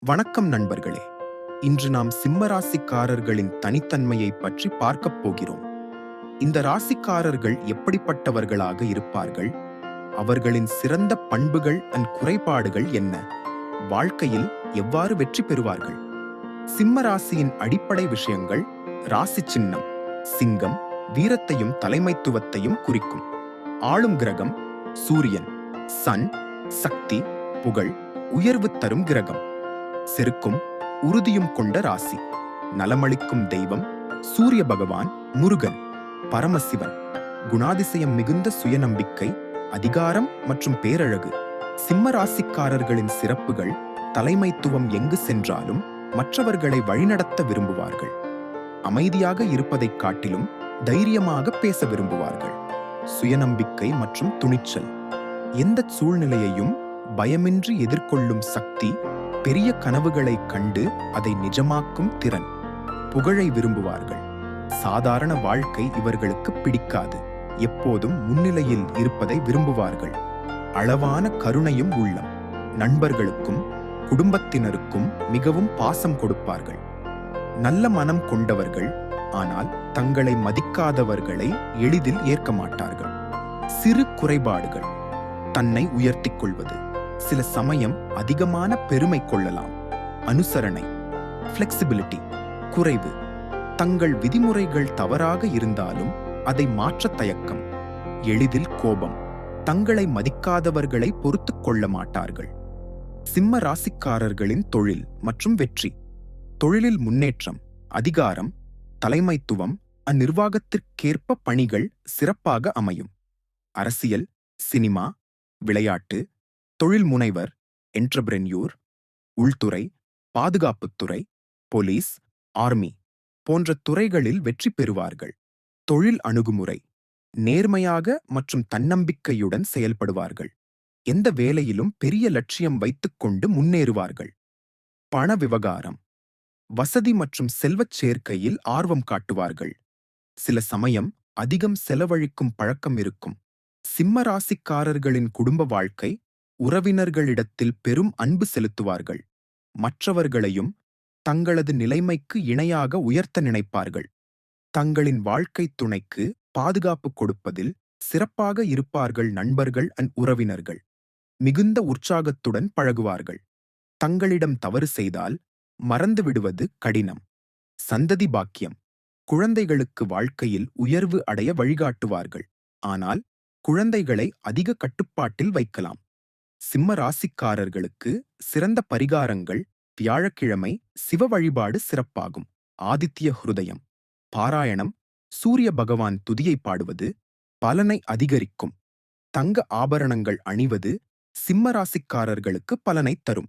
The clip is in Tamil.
வணக்கம் நண்பர்களே. இன்று நாம் சிம்ம ராசிக்காரர்களின் தனித்தன்மையை பற்றி பார்க்கப் போகிறோம். இந்த ராசிக்காரர்கள் எப்படிப்பட்டவர்களாக இருப்பார்கள்? அவர்களின் சிறந்த பண்புகள் குறைபாடுகள் என்ன? வாழ்க்கையில் எவ்வாறு வெற்றி பெறுவார்கள்? சிம்ம ராசியின் அடிப்படை விஷயங்கள். ராசி சின்னம் சிங்கம் வீரத்தையும் தலைமைத்துவத்தையும் குறிக்கும். ஆளும் கிரகம் சூரியன். சன் சக்தி, புகழ், உயர்வு தரும் கிரகம். செருக்கும் உறுதியும் கொண்ட ராசி. நலமளிக்கும் தெய்வம் சூரிய பகவான், முருகன், பரமசிவன். குணாதிசயம் மிகுந்த சுயநம்பிக்கை, அதிகாரம் மற்றும் பேரழகு. சிம்ம ராசிக்காரர்களின் சிறப்புகள். தலைமைத்துவம் எங்கு சென்றாலும் மற்றவர்களை வழிநடத்த விரும்புவார்கள். அமைதியாக இருப்பதைக் காட்டிலும் தைரியமாக பேச விரும்புவார்கள். சுயநம்பிக்கை மற்றும் துணிச்சல். எந்த சூழ்நிலையையும் பயமின்றி எதிர்கொள்ளும் சக்தி. பெரிய கனவுகளைக் கண்டு அதை நிஜமாக்கும் திறன். புகழை விரும்புவார்கள். சாதாரண வாழ்க்கை இவர்களுக்கு பிடிக்காது. எப்போதும் முன்னிலையில் இருப்பதை விரும்புவார்கள். அளவான கருணையும் உள்ளம். நண்பர்களுக்கும் குடும்பத்தினருக்கும் மிகவும் பாசம் கொடுப்பார்கள். நல்ல மனம் கொண்டவர்கள். ஆனால் தங்களை மதிக்காதவர்களை எளிதில் ஏற்க மாட்டார்கள். சிறு குறைபாடுகள். தன்னை உயர்த்திக் கொள்வது. சில சமயம் அதிகமான பெருமை கொள்ளலாம். அனுசரணை ஃப்ளெக்சிபிலிட்டி குறைவு. தங்கள் விதிமுறைகள் தவறாக இருந்தாலும் அதை மாற்ற தயக்கம். எளிதில் கோபம். தங்களை மதிக்காதவர்களை பொறுத்துக் கொள்ள மாட்டார்கள். சிம்ம ராசிக்காரர்களின் தொழில் மற்றும் வெற்றி. தொழிலில் முன்னேற்றம், அதிகாரம், தலைமைத்துவம். அந்நிர்வாகத்திற்கேற்ப பணிகள் சிறப்பாக அமையும். அரசியல், சினிமா, விளையாட்டு, தொழில் முனைவர், என்டர்பிரென்யூர். உள்துறை, பாதுகாப்புத்துறை, போலீஸ், ஆர்மி போன்ற துறைகளில் வெற்றி பெறுவார்கள். தொழில் அணுகுமுறை. நேர்மையாக மற்றும் தன்னம்பிக்கையுடன் செயல்படுவார்கள். எந்த வேலையிலும் பெரிய லட்சியம் வைத்துக்கொண்டு முன்னேறுவார்கள். பண விவகாரம். வசதி மற்றும் செல்வச் சேர்க்கையில் ஆர்வம் காட்டுவார்கள். சில சமயம் அதிகம் செலவழிக்கும் பழக்கம் இருக்கும். சிம்ம ராசிக்காரர்களின் குடும்ப வாழ்க்கை. உறவினர்களிடத்தில் பெரும் அன்பு செலுத்துவார்கள். மற்றவர்களையும் தங்களது நிலைமைக்கு இணையாக உயர்த்த நினைப்பார்கள். தங்களின் வாழ்க்கை துணைக்கு பாதுகாப்பு கொடுப்பதில் சிறப்பாக இருப்பார்கள். நண்பர்கள் உறவினர்கள் மிகுந்த உற்சாகத்துடன் பழகுவார்கள். தங்களிடம் தவறு செய்தால் மறந்து விடுவது கடினம். சந்ததி பாக்கியம். குழந்தைகளுக்கு வாழ்க்கையில் உயர்வு அடைய வழிகாட்டுவார்கள். ஆனால் குழந்தைகளை அதிக கட்டுப்பாட்டில் வைக்கலாம். சிம்ம ராசிக்காரர்களுக்கு சிறந்த பரிகாரங்கள். வியாழக்கிழமை சிவ வழிபாடு சிறப்பாகும். ஆதித்ய ஹிருதயம் பாராயணம், சூரிய பகவான் துதியை பாடுவது பலனை அதிகரிக்கும். தங்க ஆபரணங்கள் அணிவது சிம்ம ராசிக்காரர்களுக்கு பலனை தரும்.